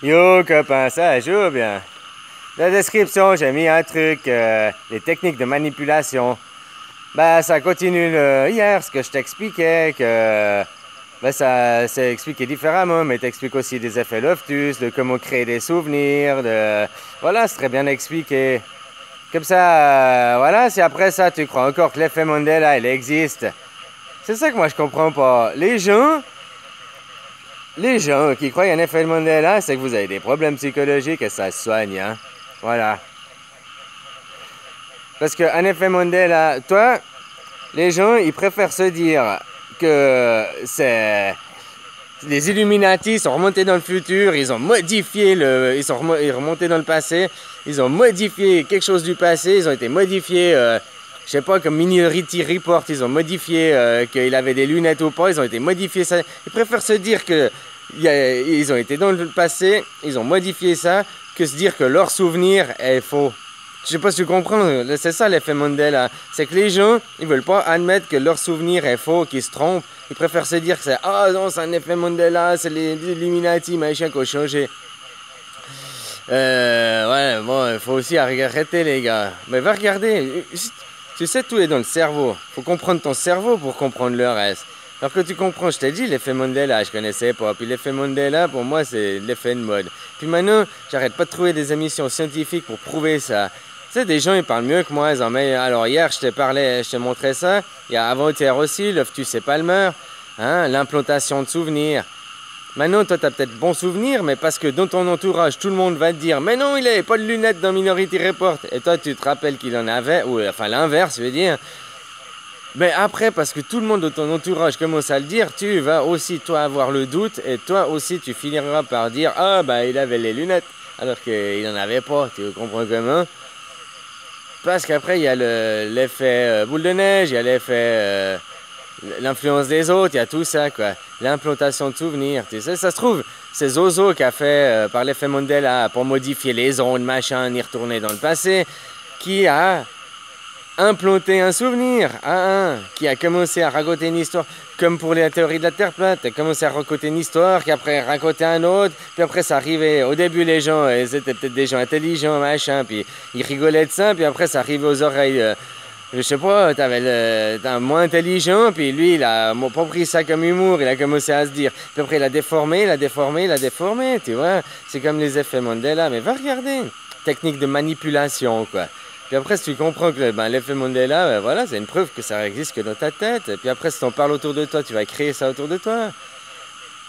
Yo, copain, ça joue bien. Dans la description, j'ai mis un truc, les techniques de manipulation. Bah, ça continue hier, ce que je t'expliquais, que bah, ça c'est expliqué différemment, mais t'expliques aussi des effets Loftus, de comment créer des souvenirs, de... Voilà, c'est très bien expliqué. Comme ça, voilà, si après ça, tu crois encore que l'effet Mandela, il existe. C'est ça que moi, je comprends pas. Les gens qui croient en effet Mandela, c'est que vous avez des problèmes psychologiques et ça se soigne, hein. Voilà. Parce qu'en effet Mandela, toi, les gens, ils préfèrent se dire que c'est... Les Illuminati sont remontés dans le futur, ils ont modifié ils sont remontés dans le passé, ils ont modifié quelque chose du passé, ils ont été modifiés, je sais pas, comme Minority Report, ils ont modifié qu'il avait des lunettes ou pas, ils ont été modifiés ça. Ils préfèrent se dire que ils ont été dans le passé, ils ont modifié ça, que se dire que leur souvenir est faux. Je sais pas si tu comprends, c'est ça l'effet Mandela. C'est que les gens, ils veulent pas admettre que leur souvenir est faux, qu'ils se trompent. Ils préfèrent se dire que c'est ah non, c'est un effet Mandela, c'est les Illuminati, machin, qui ont changé. Ouais, bon, il faut aussi arrêter, les gars. Mais va regarder. Tu sais, tout est dans le cerveau. Faut comprendre ton cerveau pour comprendre le reste. Alors que tu comprends, je t'ai dit, l'effet Mandela, je connaissais pas. Puis l'effet Mandela, pour moi, c'est l'effet de mode. Puis maintenant, j'arrête pas de trouver des émissions scientifiques pour prouver ça. Tu sais, des gens, ils parlent mieux que moi. Ils en mettent... Alors hier, je te montrais ça. Il y a avant-hier aussi, l'Oftus et Palmer. Hein, l'implantation de souvenirs. Maintenant, toi, t'as peut-être bon souvenir, mais parce que dans ton entourage, tout le monde va te dire « Mais non, il avait pas de lunettes dans Minority Report !» Et toi, tu te rappelles qu'il en avait, ou enfin l'inverse, je veux dire. Mais après, parce que tout le monde de ton entourage commence à le dire, tu vas aussi, toi, avoir le doute, et toi aussi, tu finiras par dire « Ah, bah, il avait les lunettes !» alors qu'il n'en avait pas, tu comprends comment? Parce qu'après, il y a l'effet boule de neige, il y a l'effet... l'influence des autres, il y a tout ça, quoi. L'implantation de souvenirs, tu sais, ça se trouve, c'est Zozo qui a fait, par l'effet Mandela, pour modifier les ondes, machin, y retourner dans le passé, qui a implanté un souvenir à un, qui a commencé à raconter une histoire, comme pour la théorie de la Terre plate, a commencé à raconter une histoire, qui après racontait un autre, puis après ça arrivait, au début les gens, ils étaient peut-être des gens intelligents, machin, puis ils rigolaient de ça, puis après ça arrivait aux oreilles... je sais pas, t'avais un moins intelligent, puis lui, il a pas pris ça comme humour, il a commencé à se dire. Puis après, il a déformé, tu vois. C'est comme les effets Mandela, mais va regarder. Technique de manipulation, quoi. Puis après, si tu comprends que ben, l'effet Mandela, ben, voilà, c'est une preuve que ça existe que dans ta tête. Et puis après, si t'en parles autour de toi, tu vas créer ça autour de toi.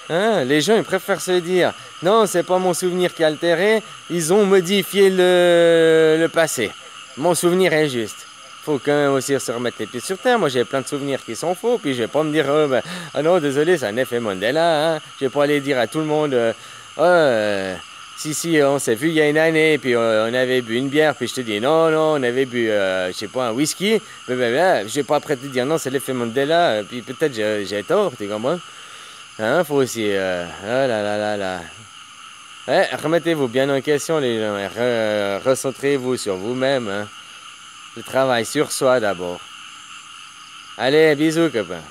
Hein? Les gens, ils préfèrent se dire, non, c'est pas mon souvenir qui est altéré, ils ont modifié le passé. Mon souvenir est juste. Faut quand même aussi se remettre les pieds sur terre. Moi, j'ai plein de souvenirs qui sont faux, puis je vais pas me dire, oh, ben, ah non, désolé, c'est un effet Mandela, hein. Je vais pas aller dire à tout le monde, si, on s'est vu il y a une année, puis on avait bu une bière, puis je te dis, non, on avait bu, je sais pas, un whisky, je vais pas après te dire, non, c'est l'effet Mandela, puis peut-être j'ai tort, tu comprends? Hein, faut aussi, ah là là là là. Ouais, remettez-vous bien en question, les gens, et recentrez-vous sur vous-même, hein. Le travail sur soi d'abord. Allez, bisous, copain.